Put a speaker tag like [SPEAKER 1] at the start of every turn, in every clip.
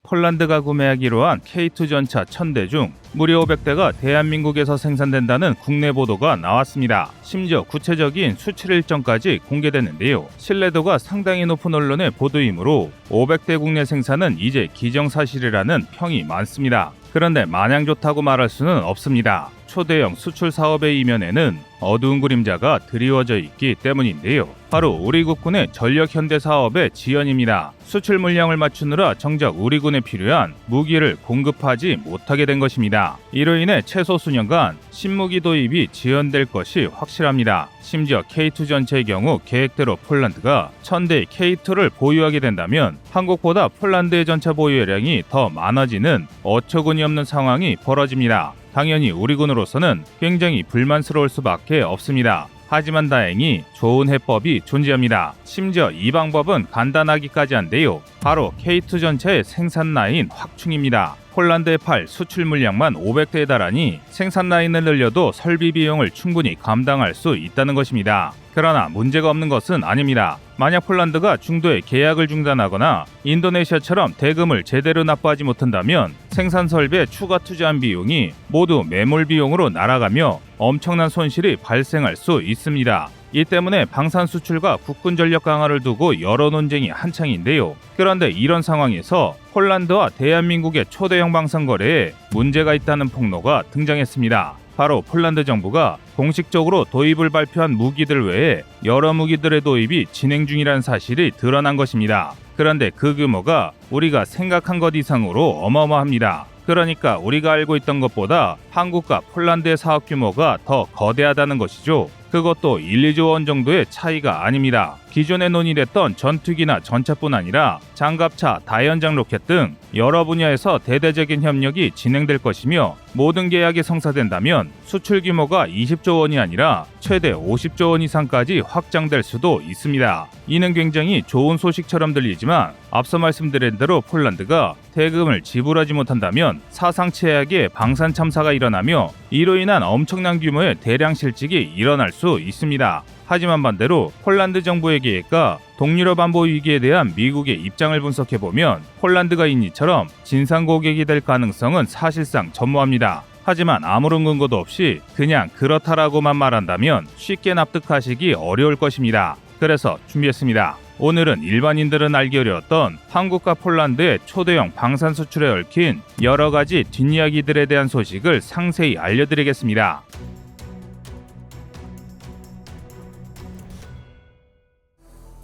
[SPEAKER 1] 폴란드가 구매하기로 한 K2 전차 1000대 중 무려 500대가 대한민국에서 생산된다는 국내 보도가 나왔습니다. 심지어 구체적인 수출 일정까지 공개됐는데요. 신뢰도가 상당히 높은 언론의 보도이므로 500대 국내 생산은 이제 기정사실이라는 평이 많습니다. 그런데 마냥 좋다고 말할 수는 없습니다. 초대형 수출 사업의 이면에는 어두운 그림자가 드리워져 있기 때문인데요. 바로 우리 국군의 전력 현대 사업의 지연입니다. 수출 물량을 맞추느라 정작 우리 군에 필요한 무기를 공급하지 못하게 된 것입니다. 이로 인해 최소 수년간 신무기 도입이 지연될 것이 확실합니다. 심지어 K2 전체의 경우 계획대로 폴란드가 1000대의 K2를 보유하게 된다면 한국보다 폴란드의 전차 보유량이 더 많아지는 어처구니 없는 상황이 벌어집니다. 당연히 우리 군으로서는 굉장히 불만스러울 수밖에 없습니다. 하지만 다행히 좋은 해법이 존재합니다. 심지어 이 방법은 간단하기까지 한데요. 바로 K2 전차의 생산 라인 확충입니다. 폴란드에 팔 수출 물량만 500대에 달하니 생산 라인을 늘려도 설비 비용을 충분히 감당할 수 있다는 것입니다. 그러나 문제가 없는 것은 아닙니다. 만약 폴란드가 중도에 계약을 중단하거나 인도네시아처럼 대금을 제대로 납부하지 못한다면 생산 설비에 추가 투자한 비용이 모두 매몰 비용으로 날아가며 엄청난 손실이 발생할 수 있습니다. 이 때문에 방산 수출과 국군 전력 강화를 두고 여러 논쟁이 한창인데요. 그런데 이런 상황에서 폴란드와 대한민국의 초대형 방산 거래에 문제가 있다는 폭로가 등장했습니다. 바로 폴란드 정부가 공식적으로 도입을 발표한 무기들 외에 여러 무기들의 도입이 진행 중이라는 사실이 드러난 것입니다. 그런데 그 규모가 우리가 생각한 것 이상으로 어마어마합니다. 그러니까 우리가 알고 있던 것보다 한국과 폴란드의 사업 규모가 더 거대하다는 것이죠. 그것도 1, 2조 원 정도의 차이가 아닙니다. 기존에 논의됐던 전투기나 전차뿐 아니라 장갑차, 다연장 로켓 등 여러 분야에서 대대적인 협력이 진행될 것이며 모든 계약이 성사된다면 수출 규모가 20조 원이 아니라 최대 50조 원 이상까지 확장될 수도 있습니다. 이는 굉장히 좋은 소식처럼 들리지만 앞서 말씀드린 대로 폴란드가 대금을 지불하지 못한다면 사상 최악의 방산 참사가 일어나며 이로 인한 엄청난 규모의 대량 실직이 일어날 수 있습니다. 하지만 반대로 폴란드 정부의 계획과 동유럽 안보 위기에 대한 미국의 입장을 분석해보면 폴란드가 인이처럼 진상 고객이 될 가능성은 사실상 전무합니다. 하지만 아무런 근거도 없이 그냥 그렇다라고만 말한다면 쉽게 납득하시기 어려울 것입니다. 그래서 준비했습니다. 오늘은 일반인들은 알기 어려웠던 한국과 폴란드의 초대형 방산 수출에 얽힌 여러 가지 뒷이야기들에 대한 소식을 상세히 알려드리겠습니다.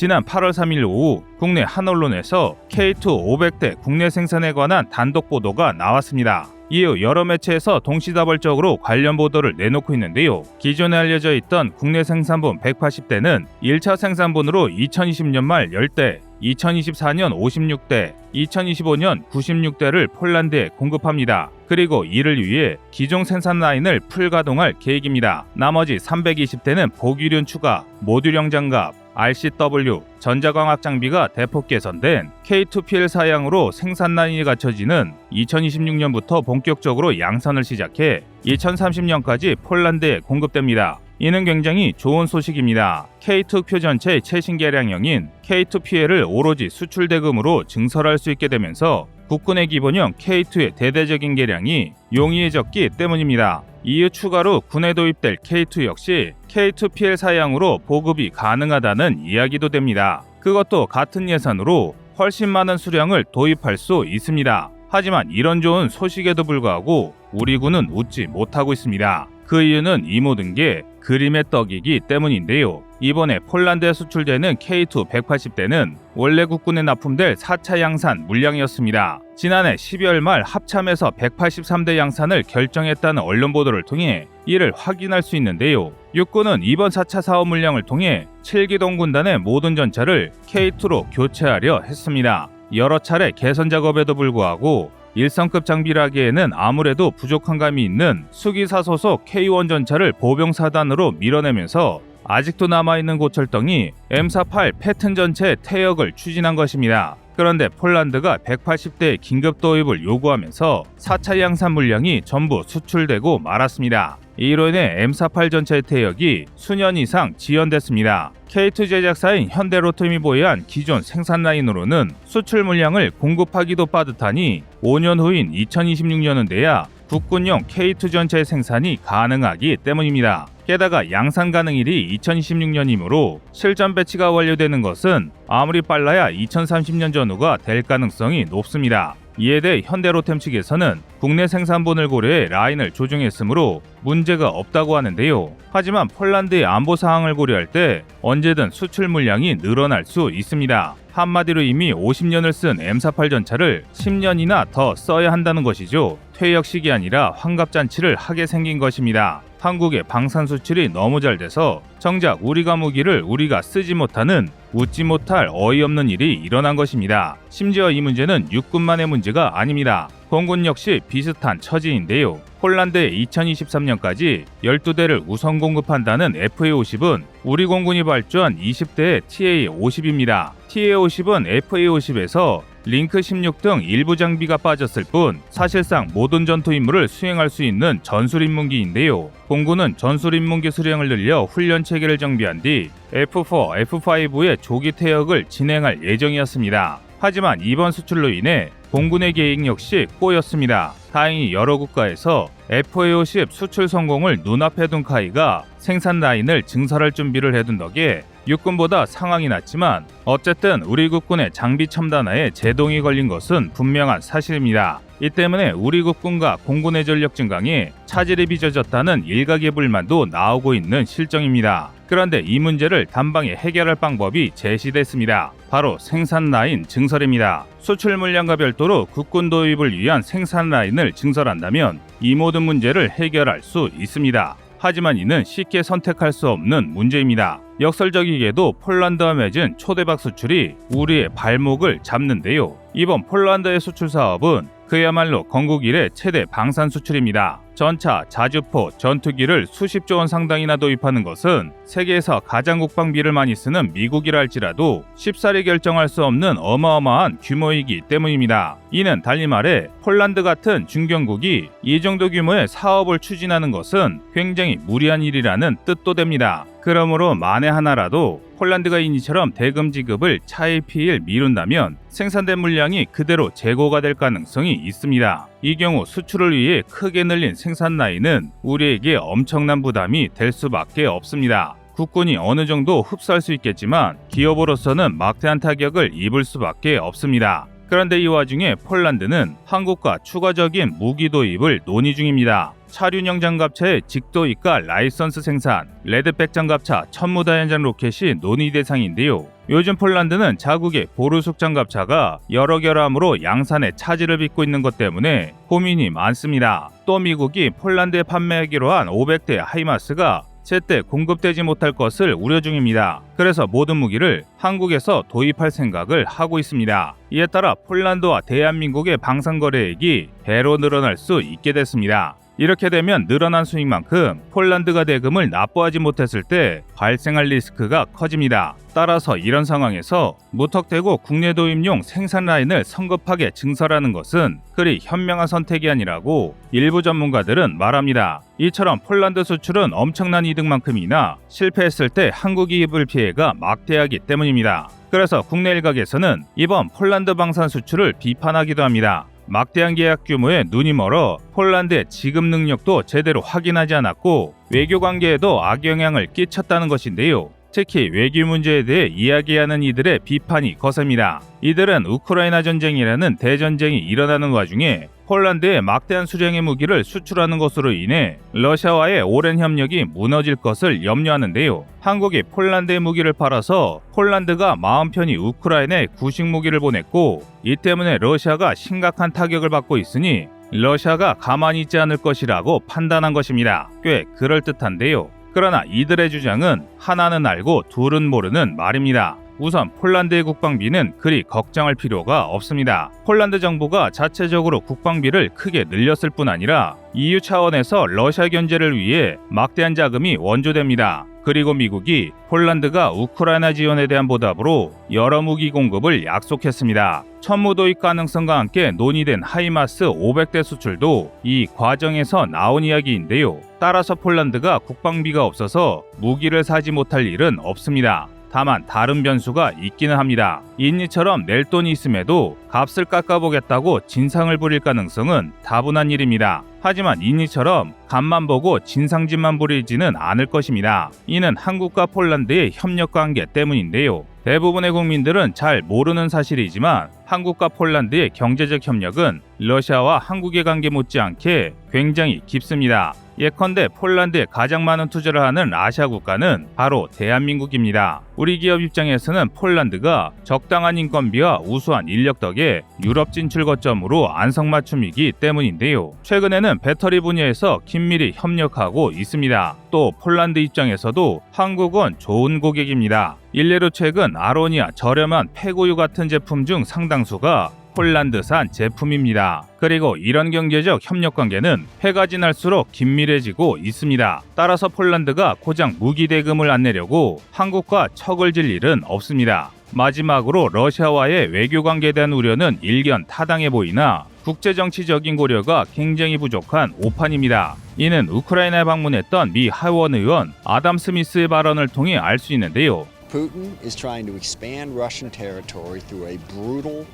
[SPEAKER 1] 지난 8월 3일 오후 국내 한 언론에서 K2 500대 국내 생산에 관한 단독 보도가 나왔습니다. 이후 여러 매체에서 동시다발적으로 관련 보도를 내놓고 있는데요. 기존에 알려져 있던 국내 생산분 180대는 1차 생산분으로 2020년 말 10대, 2024년 56대, 2025년 96대를 폴란드에 공급합니다. 그리고 이를 위해 기존 생산 라인을 풀가동할 계획입니다. 나머지 320대는 보기륜 추가, 모듈형 장갑, RCW, 전자광학 장비가 대폭 개선된 K2PL 사양으로 생산 라인이 갖춰지는 2026년부터 본격적으로 양산을 시작해 2030년까지 폴란드에 공급됩니다. 이는 굉장히 좋은 소식입니다. K2 표전체의 최신 개량형인 K2PL을 오로지 수출 대금으로 증설할 수 있게 되면서 국군의 기본형 K2의 대대적인 개량이 용이해졌기 때문입니다. 이후 추가로 군에 도입될 K2 역시 K2PL 사양으로 보급이 가능하다는 이야기도 됩니다. 그것도 같은 예산으로 훨씬 많은 수량을 도입할 수 있습니다. 하지만 이런 좋은 소식에도 불구하고 우리 군은 웃지 못하고 있습니다. 그 이유는 이 모든 게 그림의 떡이기 때문인데요. 이번에 폴란드에 수출되는 K2 180대는 원래 국군에 납품될 4차 양산 물량이었습니다. 지난해 12월 말 합참에서 183대 양산을 결정했다는 언론 보도를 통해 이를 확인할 수 있는데요. 육군은 이번 4차 사업 물량을 통해 7기동 군단의 모든 전차를 K2로 교체하려 했습니다. 여러 차례 개선 작업에도 불구하고 1성급 장비를 하기에는 아무래도 부족한 감이 있는 수기사 소속 K1 전차를 보병사단으로 밀어내면서 아직도 남아있는 고철덩이 M48 패튼 전체의 퇴역을 추진한 것입니다. 그런데 폴란드가 180대의 긴급 도입을 요구하면서 4차 양산 물량이 전부 수출되고 말았습니다. 이로 인해 M48 전차의 퇴역이 수년 이상 지연됐습니다. K2 제작사인 현대로템이 보유한 기존 생산 라인으로는 수출 물량을 공급하기도 빠듯하니 5년 후인 2026년은 돼야 국군용 K2 전차의 생산이 가능하기 때문입니다. 게다가 양산 가능일이 2026년이므로 실전 배치가 완료되는 것은 아무리 빨라야 2030년 전후가 될 가능성이 높습니다. 이에 대해 현대로템 측에서는 국내 생산분을 고려해 라인을 조정했으므로 문제가 없다고 하는데요. 하지만 폴란드의 안보 상황을 고려할 때 언제든 수출 물량이 늘어날 수 있습니다. 한마디로 이미 50년을 쓴 M48 전차를 10년이나 더 써야 한다는 것이죠. 퇴역식이 아니라 환갑잔치를 하게 생긴 것입니다. 한국의 방산 수출이 너무 잘 돼서 정작 우리가 무기를 우리가 쓰지 못하는 웃지 못할 어이없는 일이 일어난 것입니다. 심지어 이 문제는 육군만의 문제가 아닙니다. 공군 역시 비슷한 처지인데요. 폴란드에 2023년까지 12대를 우선 공급한다는 FA-50은 우리 공군이 발주한 20대의 TA-50입니다. TA-50은 FA-50에서 링크 16 등 일부 장비가 빠졌을 뿐 사실상 모든 전투 임무를 수행할 수 있는 전술인문기인데요. 공군은 전술인문기 수령을 늘려 훈련 체계를 정비한 뒤 F4, F5의 조기 퇴역을 진행할 예정이었습니다. 하지만 이번 수출로 인해 공군의 계획 역시 꼬였습니다. 다행히 여러 국가에서 FA-50 수출 성공을 눈앞에 둔 카이가 생산 라인을 증설할 준비를 해둔 덕에 육군보다 상황이 낫지만 어쨌든 우리 국군의 장비 첨단화에 제동이 걸린 것은 분명한 사실입니다. 이 때문에 우리 국군과 공군의 전력 증강에 차질이 빚어졌다는 일각의 불만도 나오고 있는 실정입니다. 그런데 이 문제를 단방에 해결할 방법이 제시됐습니다. 바로 생산 라인 증설입니다. 수출 물량과 별도로 국군 도입을 위한 생산 라인을 증설한다면 이 모든 문제를 해결할 수 있습니다. 하지만 이는 쉽게 선택할 수 없는 문제입니다. 역설적이게도 폴란드와 맺은 초대박 수출이 우리의 발목을 잡는데요. 이번 폴란드의 수출 사업은 그야말로 건국 이래 최대 방산 수출입니다. 전차, 자주포, 전투기를 수십조 원 상당이나 도입하는 것은 세계에서 가장 국방비를 많이 쓰는 미국이라 할지라도 쉽사리 결정할 수 없는 어마어마한 규모이기 때문입니다. 이는 달리 말해 폴란드 같은 중견국이 이 정도 규모의 사업을 추진하는 것은 굉장히 무리한 일이라는 뜻도 됩니다. 그러므로 만에 하나라도 폴란드가 이니처럼 대금 지급을 차일피일 미룬다면 생산된 물량이 그대로 재고가 될 가능성이 있습니다. 이 경우 수출을 위해 크게 늘린 생산 라인은 우리에게 엄청난 부담이 될 수밖에 없습니다. 국군이 어느 정도 흡수할 수 있겠지만 기업으로서는 막대한 타격을 입을 수밖에 없습니다. 그런데 이 와중에 폴란드는 한국과 추가적인 무기 도입을 논의 중입니다. 차륜형 장갑차의 직도입과 라이선스 생산, 레드백 장갑차 천무다연장 로켓이 논의 대상인데요. 요즘 폴란드는 자국의 보르숙 장갑차가 여러 결함으로 양산에 차질을 빚고 있는 것 때문에 고민이 많습니다. 또 미국이 폴란드에 판매하기로 한 500대 하이마스가 제때 공급되지 못할 것을 우려 중입니다. 그래서 모든 무기를 한국에서 도입할 생각을 하고 있습니다. 이에 따라 폴란드와 대한민국의 방산 거래액이 배로 늘어날 수 있게 됐습니다. 이렇게 되면 늘어난 수익만큼 폴란드가 대금을 납부하지 못했을 때 발생할 리스크가 커집니다. 따라서 이런 상황에서 무턱대고 국내 도입용 생산 라인을 성급하게 증설하는 것은 그리 현명한 선택이 아니라고 일부 전문가들은 말합니다. 이처럼 폴란드 수출은 엄청난 이득만큼이나 실패했을 때 한국이 입을 피해가 막대하기 때문입니다. 그래서 국내 일각에서는 이번 폴란드 방산 수출을 비판하기도 합니다. 막대한 계약 규모에 눈이 멀어 폴란드의 지급 능력도 제대로 확인하지 않았고 외교 관계에도 악영향을 끼쳤다는 것인데요. 특히 외교 문제에 대해 이야기하는 이들의 비판이 거셉니다. 이들은 우크라이나 전쟁이라는 대전쟁이 일어나는 와중에 폴란드에 막대한 수량의 무기를 수출하는 것으로 인해 러시아와의 오랜 협력이 무너질 것을 염려하는데요. 한국이 폴란드에 무기를 팔아서 폴란드가 마음 편히 우크라이나에 구식 무기를 보냈고 이 때문에 러시아가 심각한 타격을 받고 있으니 러시아가 가만히 있지 않을 것이라고 판단한 것입니다. 꽤 그럴듯한데요. 그러나 이들의 주장은 하나는 알고 둘은 모르는 말입니다. 우선 폴란드의 국방비는 그리 걱정할 필요가 없습니다. 폴란드 정부가 자체적으로 국방비를 크게 늘렸을 뿐 아니라 EU 차원에서 러시아 견제를 위해 막대한 자금이 원조됩니다. 그리고 미국이 폴란드가 우크라이나 지원에 대한 보답으로 여러 무기 공급을 약속했습니다. 천무 도입 가능성과 함께 논의된 하이마스 500대 수출도 이 과정에서 나온 이야기인데요. 따라서 폴란드가 국방비가 없어서 무기를 사지 못할 일은 없습니다. 다만 다른 변수가 있기는 합니다. 인니처럼 낼 돈이 있음에도 값을 깎아보겠다고 진상을 부릴 가능성은 다분한 일입니다. 하지만 인니처럼 값만 보고 진상짓만 부리지는 않을 것입니다. 이는 한국과 폴란드의 협력 관계 때문인데요. 대부분의 국민들은 잘 모르는 사실이지만 한국과 폴란드의 경제적 협력은 러시아와 한국의 관계 못지않게 굉장히 깊습니다. 예컨대 폴란드에 가장 많은 투자를 하는 아시아 국가는 바로 대한민국입니다. 우리 기업 입장에서는 폴란드가 적당한 인건비와 우수한 인력 덕에 유럽 진출 거점으로 안성맞춤이기 때문인데요. 최근에는 배터리 분야에서 긴밀히 협력하고 있습니다. 또 폴란드 입장에서도 한국은 좋은 고객입니다. 일례로 최근 아로니아 저렴한 폐고유 같은 제품 중 상당수가 폴란드산 제품입니다. 그리고 이런 경제적 협력 관계는 해가 지날수록 긴밀해지고 있습니다. 따라서 폴란드가 고작 무기 대금을 안 내려고 한국과 척을 질 일은 없습니다. 마지막으로 러시아와의 외교 관계에 대한 우려는 일견 타당해 보이나 국제정치적인 고려가 굉장히 부족한 오판입니다. 이는 우크라이나에 방문했던 미 하원 의원 아담 스미스의 발언을 통해 알 수 있는데요.
[SPEAKER 2] Putin is trying to expand Russian territory through a brutal,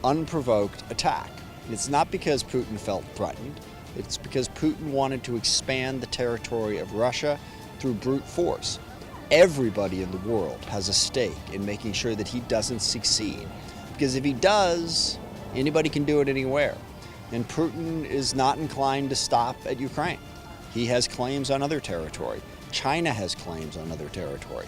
[SPEAKER 2] unprovoked attack. It's not because Putin felt threatened. It's because Putin wanted to expand the territory of Russia through brute force. Everybody in the world has a stake in making sure that he doesn't succeed. Because if he does, anybody can do it anywhere. And Putin is not inclined to stop at Ukraine. He has claims on other territory. China has claims on other territory.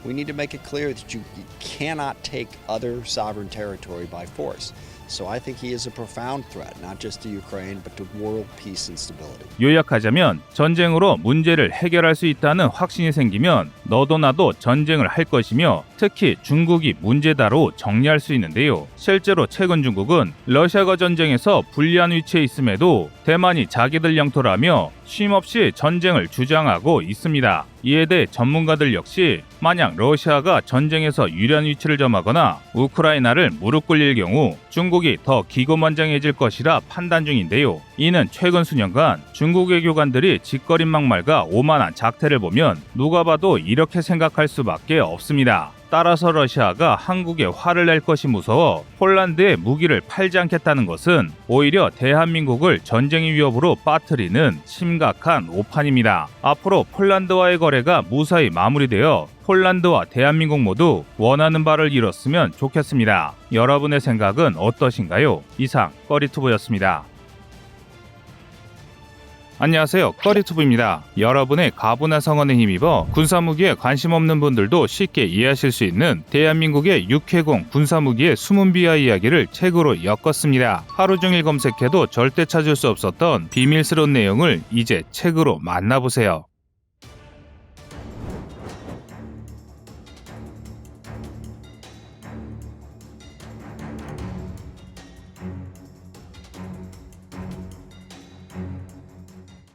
[SPEAKER 2] We need to make it clear that you cannot take other sovereign territory by force. So I think he is a profound threat, not just to Ukraine, but to world peace and stability.
[SPEAKER 1] 요약하자면 전쟁으로 문제를 해결할 수 있다는 확신이 생기면 너도 나도 전쟁을 할 것이며 특히 중국이 문제다로 정리할 수 있는데요. 실제로 최근 중국은 러시아가 전쟁에서 불리한 위치에 있음에도 대만이 자기들 영토라며 쉼없이 전쟁을 주장하고 있습니다. 이에 대해 전문가들 역시 만약 러시아가 전쟁에서 유리한 위치를 점하거나 우크라이나를 무릎 꿇릴 경우 중국이 더 기고만장해질 것이라 판단 중인데요. 이는 최근 수년간 중국 외교관들이 짓거린 막말과 오만한 작태를 보면 누가 봐도 이렇게 생각할 수밖에 없습니다. 따라서 러시아가 한국에 화를 낼 것이 무서워 폴란드에 무기를 팔지 않겠다는 것은 오히려 대한민국을 전쟁의 위협으로 빠뜨리는 심각한 오판입니다. 앞으로 폴란드와의 거래가 무사히 마무리되어 폴란드와 대한민국 모두 원하는 바를 이뤘으면 좋겠습니다. 여러분의 생각은 어떠신가요? 이상 꺼리투브였습니다. 안녕하세요. 꺼리투브입니다. 여러분의 가부나 성원에 힘입어 군사무기에 관심 없는 분들도 쉽게 이해하실 수 있는 대한민국의 육해공 군사무기의 숨은 비하 이야기를 책으로 엮었습니다. 하루 종일 검색해도 절대 찾을 수 없었던 비밀스러운 내용을 이제 책으로 만나보세요.